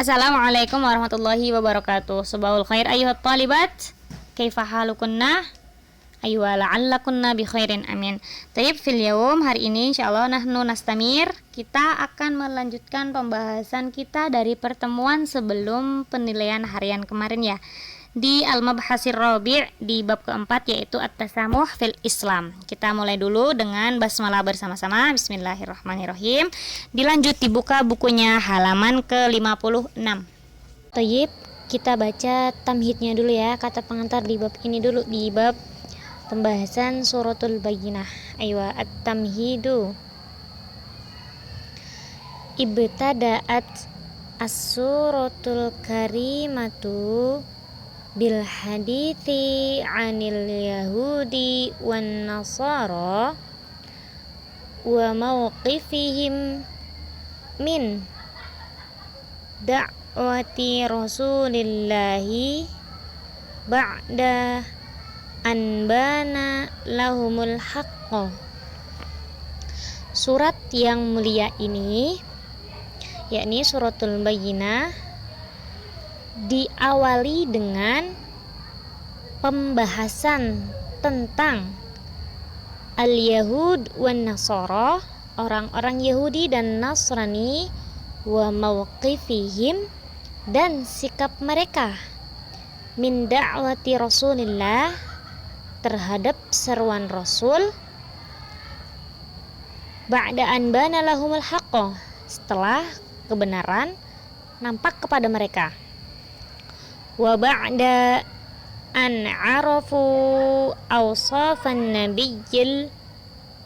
Assalamualaikum warahmatullahi wabarakatuh. Subahul khair ayuhat talibat. Kaifa halukunna? Aywa la'allakunna bi khairin, amin. Tayyib, fil yawm, hari ini insyaallah nahnu nastamir. Kita akan melanjutkan pembahasan kita dari pertemuan sebelum penilaian harian kemarin ya, di al-mabhasir rabi' di bab keempat, yaitu at-tasamuh fil Islam. Kita mulai dulu dengan basmalah bersama-sama. Bismillahirrahmanirrahim. Dilanjut, dibuka bukunya halaman ke-56. Tayyib, kita baca tamhidnya dulu ya, kata pengantar di bab ini dulu, di bab pembahasan suratul bayyinah. Aywa, at-tamhidu. Ibtada'at as-suratul karimatu bil hadithi anil yahudi wan nasara wa mawqifihim min da'wati rasulillahi ba'da an bana lahumul haqqo. Surat yang mulia ini, yakni suratul bayyinah, diawali dengan pembahasan tentang al-yahud wan nasara, orang-orang Yahudi dan Nasrani, wa mawqifihim, dan sikap mereka, min da'wati Rasulillah, terhadap seruan Rasul, ba'da an bana lahumul haqqo, setelah kebenaran nampak kepada mereka, wa ba'da an arafu awsafan nabiyyil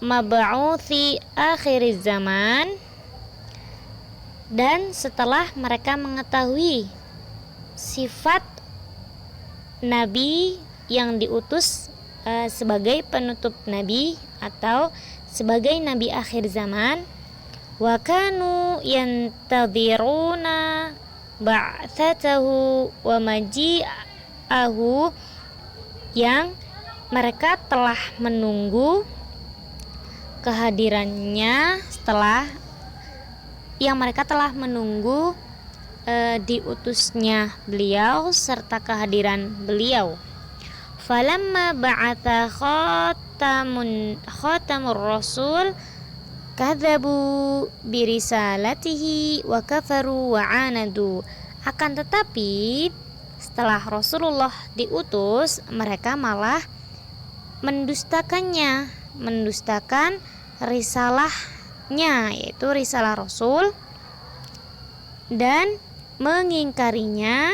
mab'uthi akhiriz zaman, dan setelah mereka mengetahui sifat nabi yang diutus sebagai penutup nabi atau sebagai nabi akhir zaman, wa kanu yantadhiruna ba'tsatahu wa maji'ahu, yang mereka telah menunggu kehadirannya, mereka telah menunggu diutusnya beliau serta kehadiran beliau. Falamma ba'atha khatamur rasul kadzabu birisalatihi wa kafaru wa anadu. Akan tetapi setelah Rasulullah diutus, mereka malah mendustakannya, mendustakan risalahnya, yaitu risalah Rasul, dan mengingkarinya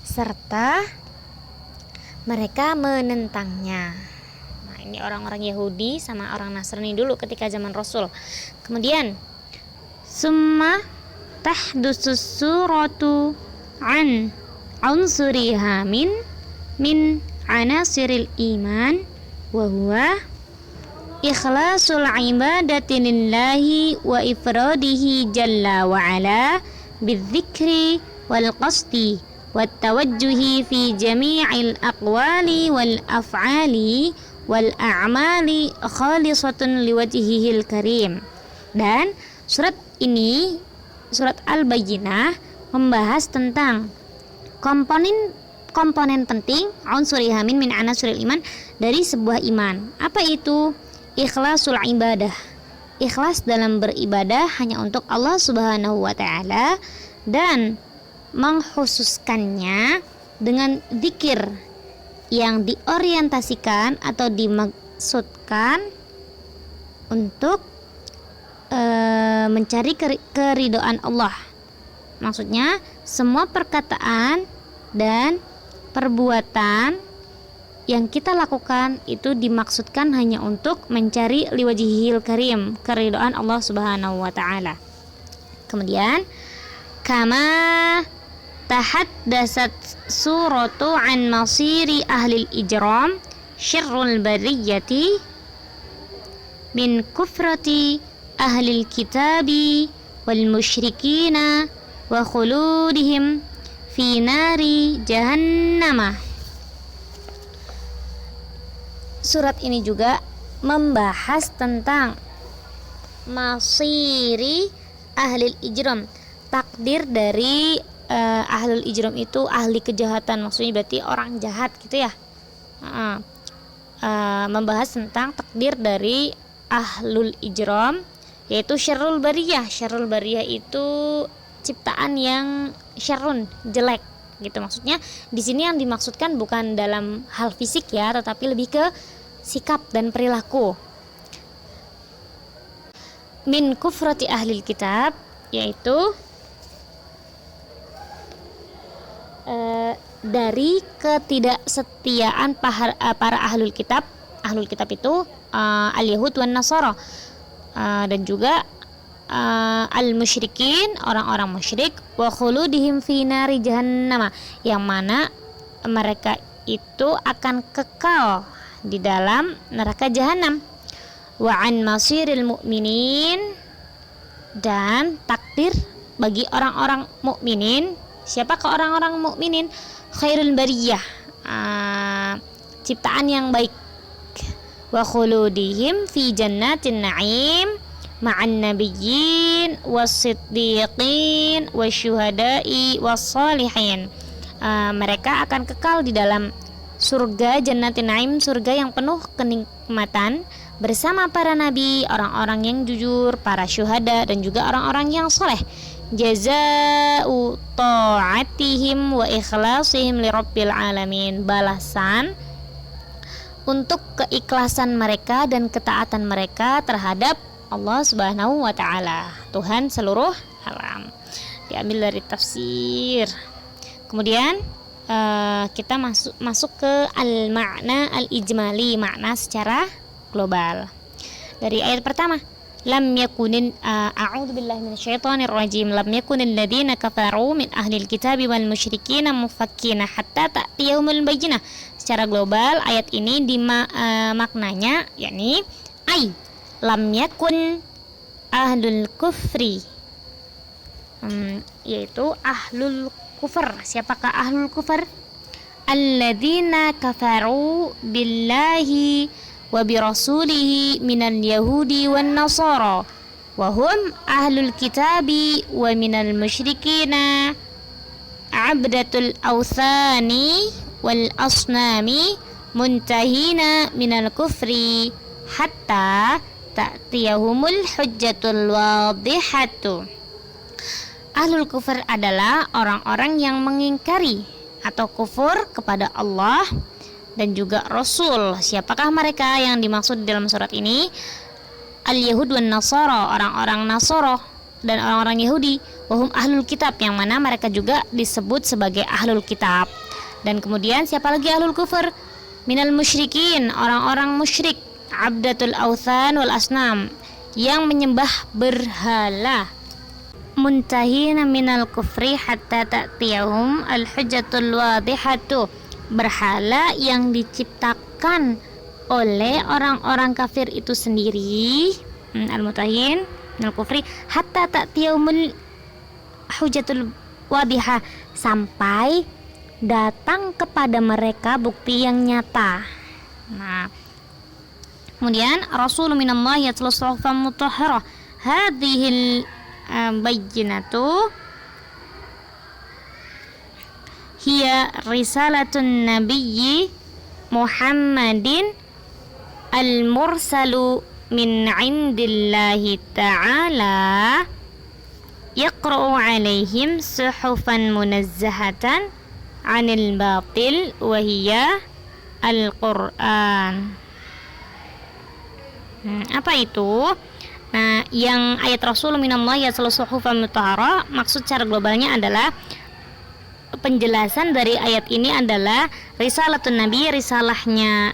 serta mereka menentangnya. Ini orang-orang Yahudi sama orang Nasrani dulu ketika zaman Rasul. Kemudian summa tahdusus suratu an unsuriha min anasiril iman wa huwa ikhlasul ibadati lillahi wa ifradihi jalla wa ala bidzikri wal qasdi wat tawajjuhi fi jami'il aqwali wal af'ali wal a'mali khalisatun liwajhihil karim. Dan surat ini, surat Al-Bayyinah, membahas tentang komponen penting unsuriha min anasuril iman, dari sebuah iman. Apa itu? Ikhlasul ibadah, ikhlas dalam beribadah hanya untuk Allah Subhanahu wa taala, dan mengkhususkannya dengan zikir yang diorientasikan atau dimaksudkan untuk mencari keridhaan Allah. Maksudnya semua perkataan dan perbuatan yang kita lakukan itu dimaksudkan hanya untuk mencari liwajhihil karim, keridhaan Allah Subhanahu wa taala. Kemudian kama tahaddatsat suratu an masiri ahlil ijram syarrul bariyati min kufrati ahlil kitabi wal musyrikina wa khuludihim fi nari jahannamah. Surat ini juga membahas tentang masiri ahlil ijram, takdir dari ahlul ijram itu ahli kejahatan, maksudnya berarti orang jahat gitu ya. Membahas tentang takdir dari ahlul ijram, yaitu syarrul bariyah. Syarrul bariyah itu ciptaan yang syarrun, jelek gitu. Maksudnya di sini yang dimaksudkan bukan dalam hal fisik ya, tetapi lebih ke sikap dan perilaku. Min kufrati ahlil kitab, yaitu dari ketidaksetiaan para ahlul kitab. Ahlul kitab itu al-Yahud wan Nasara, dan juga al-musyrikin, orang-orang musyrik, wa khuludihim fi nari jahannam, yang mana mereka itu akan kekal di dalam neraka jahanam. Wa an masiril mu'minin, dan takdir bagi orang-orang mukminin. Siapakah orang-orang mukminin? Khairul bariyah, ciptaan yang baik. Wa khuludihim fi jannatin na'im ma'an nabiyyin was-siddiqin wasyuhada'i was-salihin. Mereka akan kekal di dalam surga jannatin na'im, surga yang penuh kenikmatan, bersama para nabi, orang-orang yang jujur, para syuhada, dan juga orang-orang yang soleh. Jaza'u ta'atihim wa ikhlasihim li rabbil alamin, balasan untuk keikhlasan mereka dan ketaatan mereka terhadap Allah Subhanahu wa ta'ala, Tuhan seluruh alam. Diambil dari tafsir. Kemudian kita masuk ke al-ma'na al-ijmali, makna secara global. Dari ayat pertama, lam yakunin a'udzubillahi minasyaitonir rajim, lam yakunil ladzina kafaru min ahlil kitabi wal musyrikin mufakkina hatta ta'tiyahumul bayyinah. Secara global ayat ini maknanya yakni lam yakun ahlul kufri, yaitu ahlul kufur. Siapakah ahlul kufur? Alladzina kafaru billahi wa birasulihi minal yahudi wan nasara wa hum ahlul kitabi wa minal musyrikina abdatul awthani wal asnami muntahina minal kufri hatta ta'tiyahumul hujjatul wadihatu. Ahlul kufur adalah orang-orang yang mengingkari atau kufur kepada Allah dan juga Rasul. Siapakah mereka yang dimaksud dalam surat ini? Al-Yahud wan Nasara, orang-orang Nasara dan orang-orang Yahudi. Wahum ahlul kitab, yang mana mereka juga disebut sebagai ahlul kitab. Dan kemudian siapa lagi ahlul kufur? Minal musyrikin, orang-orang musyrik. Abdatul awthan wal asnam, yang menyembah berhala. Muntahina minal kufri hatta ta'tiyahum al-hujjatul wadihatu, berhala yang diciptakan oleh orang-orang kafir itu sendiri. Al-mutahin minal kufri hatta ta'tiyahumul hujjatul wadihah, sampai datang kepada mereka bukti yang nyata. Nah, kemudian Rasul minallahi yatlu suhufan mutahharah, hadhil bayyinatu hiya risalatun nabiyyi Muhammadin al-mursalu min indillahi ta'ala yaqra'u alaihim suhufan munazzahatan 'anil batil wa hiya al-Qur'an. Apa itu? Nah, yang ayat Rasul minallahi yatlu suhufan mutahharah, maksud secara globalnya adalah, penjelasan dari ayat ini adalah risalatun nabi, risalahnya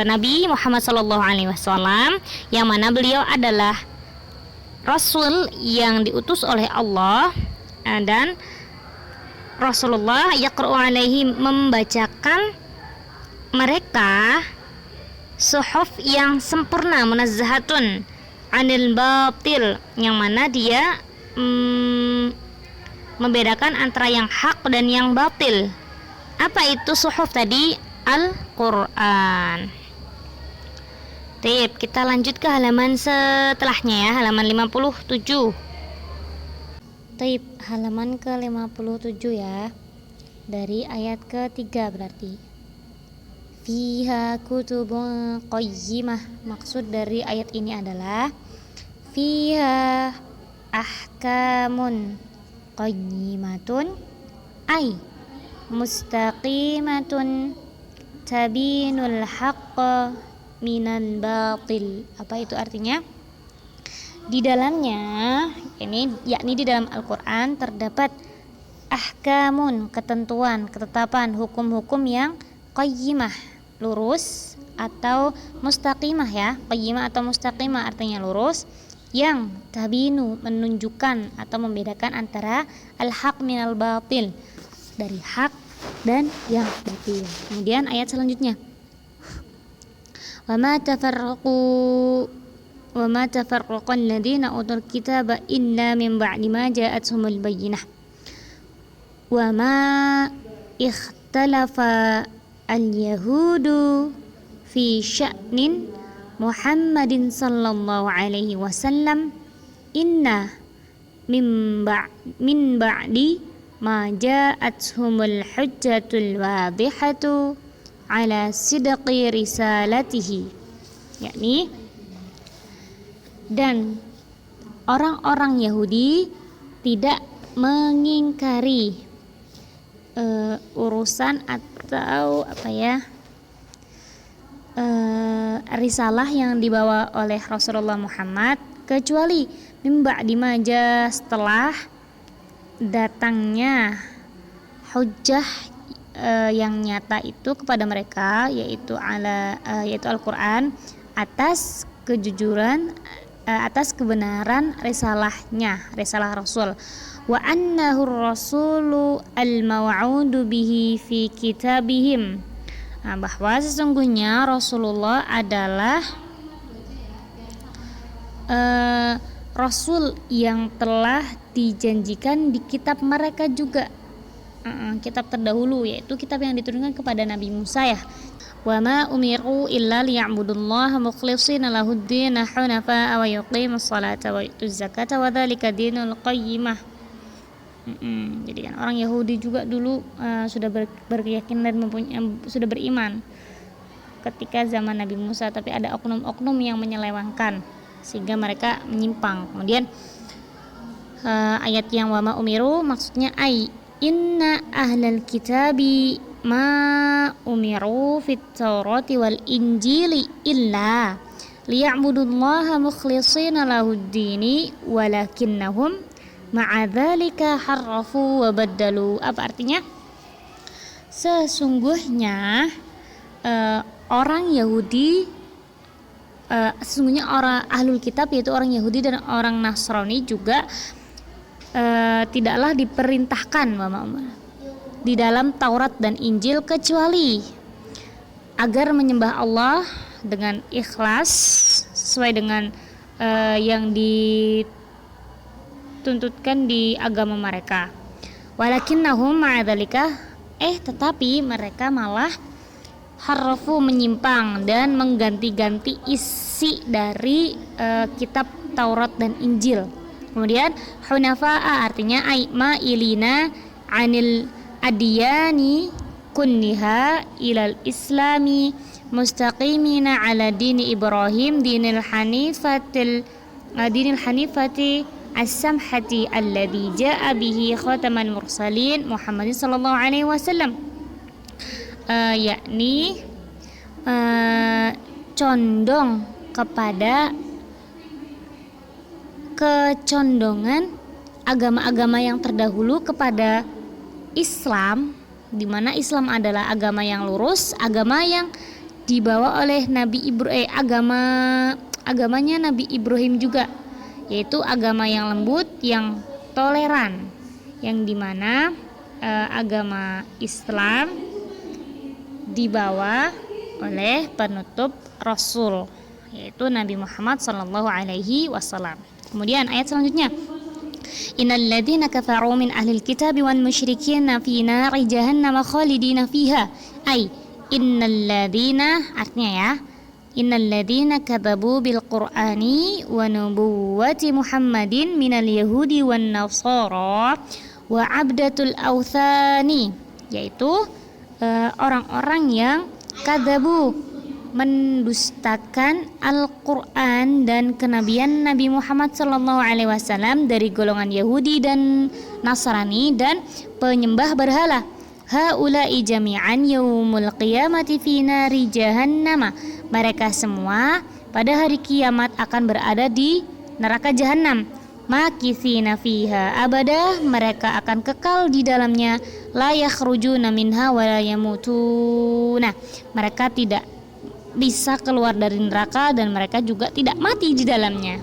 Nabi Muhammad sallallahu alaihi wasallam, yang mana beliau adalah rasul yang diutus oleh Allah, dan Rasulullah yaqra'u alaihim, membacakan mereka suhuf yang sempurna, munazzahatun anil batil, yang mana dia membedakan antara yang hak dan yang batil. Apa itu suhuf tadi? Al-Quran. Kita lanjut ke halaman setelahnya ya, halaman 57. Taib, halaman ke-57 ya. Dari ayat ke-3 berarti. Fiha kutubun qayyimah. Maksud dari ayat ini adalah fiha ahkamun qayyimatun ay mustaqimatun tabinul haqqa minal batil. Apa itu artinya? Di dalamnya, yakni di dalam Al-Quran terdapat ahkamun, ketentuan, ketetapan, hukum-hukum yang qayyimah, lurus, atau mustaqimah ya. Qayyimah atau mustaqimah artinya lurus, yang tabinu, menunjukkan atau membedakan antara al-haq minal batil, dari hak dan yang batil. Kemudian ayat selanjutnya, wa ma tafarraqal ladzina utul kitaba illa min ba'di ma ja'atuhumul bayyinah wa ma ikhtalafa al-yahudu fi sya'nin Muhammadin sallallahu alaihi wasallam inna min ba'di ma ja'atuhumul hujjatul wadihatu ala sidqi risalatihi, yakni dan orang-orang Yahudi tidak mengingkari urusan atau risalah yang dibawa oleh Rasulullah Muhammad, kecuali mimba dimaja, setelah datangnya hujjah yang nyata itu kepada mereka, yaitu Al-Quran, atas kejujuran, atas kebenaran risalahnya, risalah Rasul. Wa annahu rasulu al-maw'udu bihi fi kitabihim. Bahwa sesungguhnya Rasulullah adalah Rasul yang telah dijanjikan di kitab mereka juga, kitab terdahulu, yaitu kitab yang diturunkan kepada Nabi Musa ya. Wa ma umiru illa liya'budullaha mukhlishina lahuddin hunafa wa yuqimus salata wa yutuz zakata wa dzalika dinul qayyimah. Jadi kan orang Yahudi juga dulu sudah berkeyakinan dan sudah beriman ketika zaman Nabi Musa, tapi ada oknum-oknum yang menyelewengkan sehingga mereka menyimpang. Kemudian ayat yang wa ma umiru maksudnya inna ahlal kitabi ma umiru fit taurati wal injili illa liya'budullaha mukhlishina lahuddini walakinnahum ma'adzalika harrafu wa baddalu. Apa artinya? Sesungguhnya orang Yahudi, sesungguhnya orang ahlul kitab, yaitu orang Yahudi dan orang Nasrani juga tidaklah diperintahkan di dalam Taurat dan Injil kecuali agar menyembah Allah dengan ikhlas sesuai dengan yang dituntutkan di agama mereka. Walakinnahum ma'adzalika, tetapi mereka malah harfu, menyimpang dan mengganti-ganti isi dari kitab Taurat dan Injil. Kemudian hunafa'a artinya ma'ilina anil adiyani kunniha ilal islami mustaqimina ala dini Ibrahim dinil hanifati as-samhati alladhi ja'a bihi khatamal mursalin Muhammadin sallallahu alaihi wasallam, yakni condong kepada kecondongan agama-agama yang terdahulu kepada Islam, di mana Islam adalah agama yang lurus, agama yang dibawa oleh Nabi Ibrahim, agamanya Nabi Ibrahim juga, yaitu agama yang lembut, yang toleran, yang dimana agama Islam dibawa oleh penutup Rasul, yaitu Nabi Muhammad sallallahu alaihi wasallam. Kemudian ayat selanjutnya, innal ladzina kafaru min ahlil kitabi wal musyrikin fi nari jahannam khalidina fiha. Innal ladzina artinya ya, innal ladzina kadzabu bil qur'ani wa nubuwwati Muhammadin minal yahudi wan nasara wa abdatul authani, yaitu orang-orang yang kadzabu, mendustakan Al-Quran dan kenabian Nabi Muhammad SAW dari golongan Yahudi dan Nasrani dan penyembah berhala. Haula'i jami'an yaumul qiyamati fi nari jahannama. Mereka semua pada hari kiamat akan berada di neraka jahanam. Makithina fiha abada, mereka akan kekal di dalamnya. La yakhrujuna minha wa la yamutuna, mereka tidak bisa keluar dari neraka dan mereka juga tidak mati di dalamnya.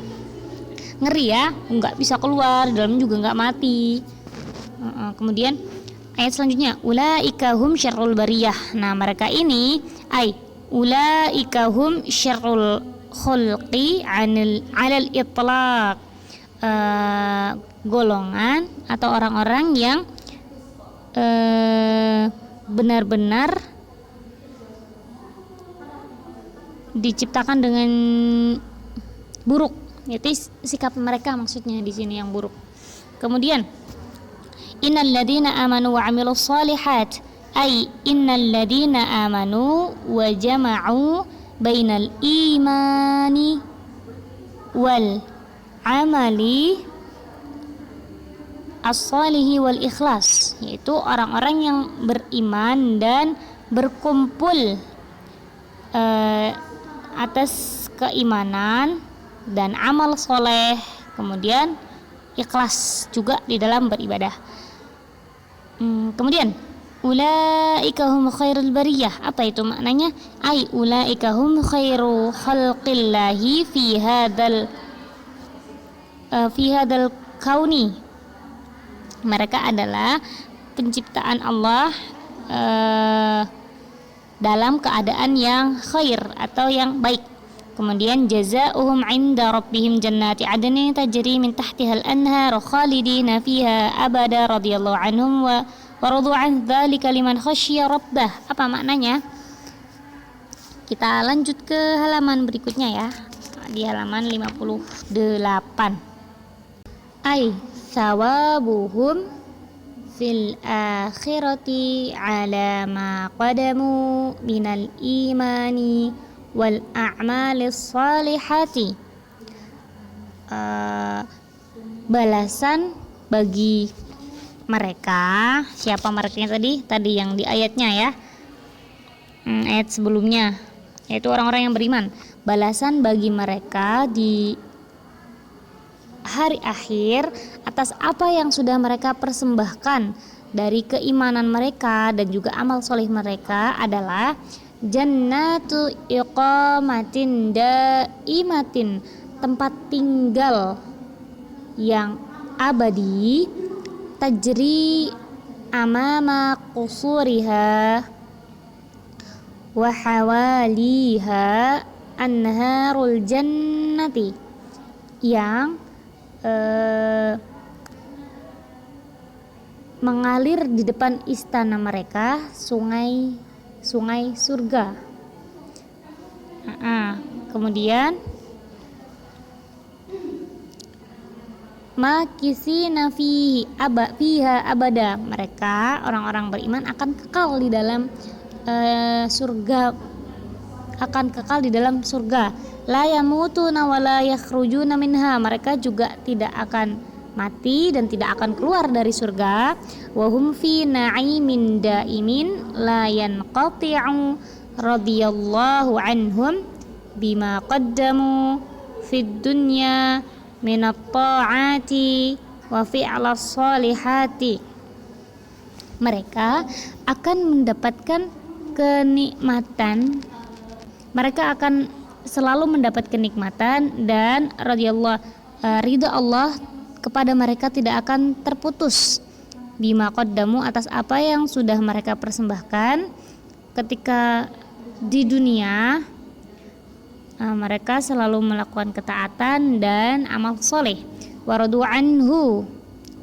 Ngeri ya, nggak bisa keluar, di dalamnya juga nggak mati. Kemudian ayat selanjutnya, ulaika hum syarrul bariyah. Nah, mereka ini ulaika hum syarrul khulqi alal itlaq, golongan atau orang-orang yang benar-benar diciptakan dengan buruk, yaitu sikap mereka maksudnya di sini yang buruk. Kemudian innal ladzina amanu wa 'amilus shalihat, innal ladzina amanu wa jama'u bainal imani wal amali as-salihi wal ikhlas, yaitu orang-orang yang beriman dan berkumpul atas keimanan dan amal soleh, kemudian ikhlas juga di dalam beribadah. Kemudian ulaika hum khairul bariyah, apa itu maknanya? Ulaika hum khairu khalqillahi fi hadzal kauni, mereka adalah penciptaan Allah dalam keadaan yang khair atau yang baik. Kemudian jazaohum 'inda rabbihim jannati 'adnin tajri min tahtihal anhar khalidina fiha abada radhiyallahu anhum wa radu 'an dzalika liman khasyiya rabbah. Apa maknanya? Kita lanjut ke halaman berikutnya ya, di halaman 58. Thawabuhum fil akhirati ala ma qadamu minal imani wal a'malis salihati, balasan bagi mereka. Siapa mereka tadi yang di ayatnya ya, ayat sebelumnya, yaitu orang-orang yang beriman. Balasan bagi mereka di hari akhir atas apa yang sudah mereka persembahkan dari keimanan mereka dan juga amal soleh mereka adalah jannatu iqamatin daimatin, tempat tinggal yang abadi, tajri amama qusuriha wa hawaliha anharul jannati, yang mengalir di depan istana mereka sungai surga. Kemudian makisina fiha abada, mereka orang-orang beriman akan kekal di dalam surga, akan kekal di dalam surga. La yamutuna wa la yakhrujuna minha, mereka juga tidak akan mati dan tidak akan keluar dari surga. Wa hum fi na'imin daimin la yanqati'u radhiyallahu anhum bima qaddamu fid dunya minat ta'ati wa fi'las salihati. Mereka akan mendapatkan kenikmatan, mereka akan selalu mendapat kenikmatan dan ridha Allah kepada mereka tidak akan terputus. Bima qaddamu, atas apa yang sudah mereka persembahkan ketika di dunia. Mereka selalu melakukan ketaatan dan amal soleh. Waradu anhu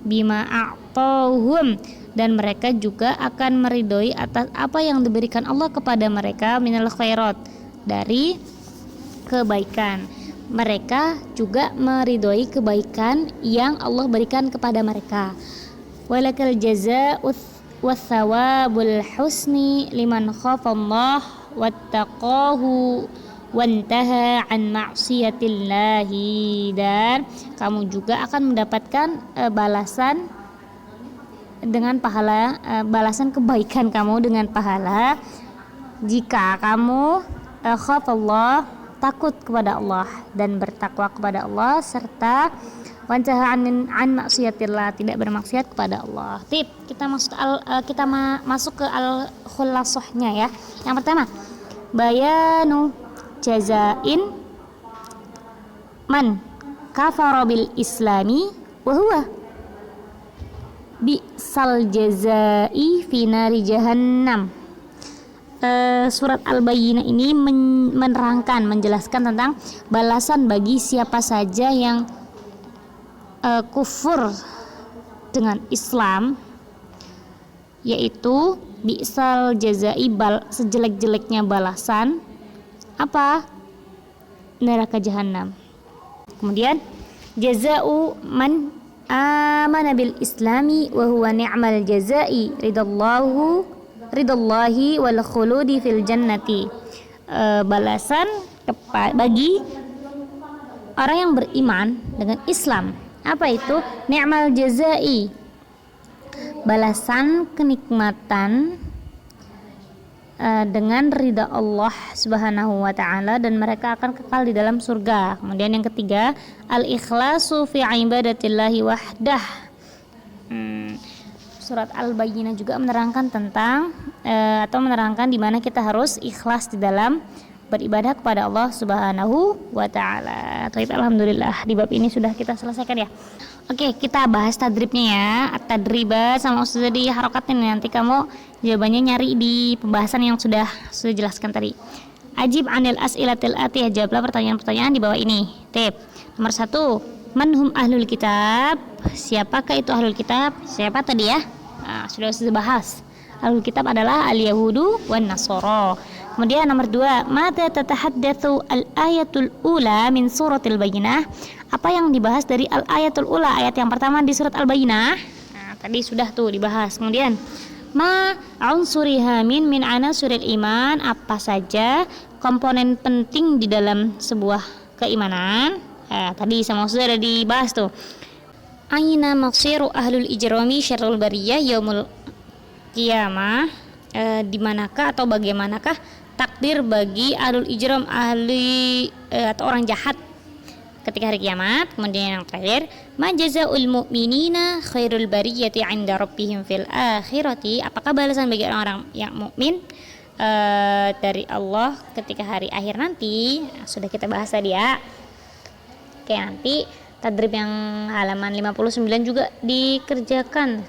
bima a'tauhum, dan mereka juga akan meridhoi atas apa yang diberikan Allah kepada mereka minal khairat, dari kebaikan. Mereka juga meridhoi kebaikan yang Allah berikan kepada mereka. Walakal jazaa'u wathawabul husni liman khafallah wattaqahu wantaha an ma'siyatillahi, dan kamu juga akan mendapatkan balasan dengan pahala, balasan kebaikan kamu dengan pahala jika kamu khafallah, takut kepada Allah dan bertakwa kepada Allah, serta wantaha an maksiatillah, tidak bermaksiat kepada Allah. Tip, kita masuk ke al khulasahnya ya. Yang pertama, bayanu jazain man kafara bil islami wa huwa bi'sal jazai fi nari jahannam. Surat Al-Bayyinah ini menjelaskan tentang balasan bagi siapa saja yang kufur dengan Islam, yaitu bi'sal jazai, sejelek-jeleknya balasan apa? Neraka jahanam. Kemudian jaza'u man amana bil islami wa huwa ni'mal jazai ridallahi wal khuludi fil jannati. Balasan bagi orang yang beriman dengan Islam. Apa itu? Ni'mal jazai, balasan kenikmatan dengan ridha Allah Subhanahu wa taala, dan mereka akan kekal di dalam surga. Kemudian yang ketiga, al-ikhlasu fi ibadatillahi wahdah. Surat Al-Bayyinah juga menerangkan tentang atau menerangkan di mana kita harus ikhlas di dalam beribadah kepada Allah Subhanahu wa taala. Alhamdulillah, di bab ini sudah kita selesaikan ya. Oke, kita bahas tadribnya ya. At-tadribat sama sudah diharokatin, nanti kamu jawabannya nyari di pembahasan yang sudah jelaskan tadi. Ajib anil as'ilatil atiyah, jawablah pertanyaan-pertanyaan di bawah ini. Tip. Nomor 1, manhum ahlul kitab? Siapakah itu ahlul kitab? Siapa tadi ya? Sudah bahas. Ahlul kitab adalah al-yahudu wan nasara. Kemudian nomor 2, mata tatahaddatsu al-ayatul ula min suratil Bayyinah? Apa yang dibahas dari al-ayatul ula, ayat yang pertama di surat Al-Bayyinah? Tadi sudah tuh dibahas. Kemudian ma unsuriha min anasuril iman? Apa saja komponen penting di dalam sebuah keimanan? Tadi sama sudah dibahas tuh. Aina maqsiru ahlul ijrami syarrul bariyah yaumul qiyamah? Di manakah atau bagaimanakah takdir bagi ahlul ijram, atau orang jahat ketika hari kiamat? Kemudian yang terakhir, ma jazaa'ul mu'minina khairul bariyati 'inda rabbihim fil akhirati? Apakah balasan bagi orang-orang yang mukmin dari Allah ketika hari akhir nanti? Sudah kita bahas tadi ya. Oke, nanti tadrib yang halaman 59 juga dikerjakan.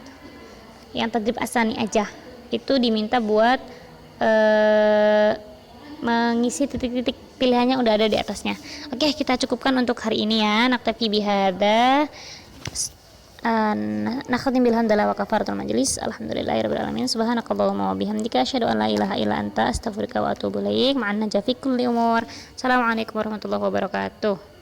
Yang tadrib asani aja itu diminta buat mengisi titik-titik pilihannya udah ada di atasnya. Oke, kita cukupkan untuk hari ini ya. Naktafi bihadza, nakhatim bilhamdalillah wa kafaratul majlis. Alhamdulillahirabbil alamin. Subhanakallahumma wa bihamdika asyhadu an la ilaha illa anta astaghfiruka wa atubu ilaik. Ma'an najaa fi kulli umur. Assalamualaikum warahmatullahi wabarakatuh.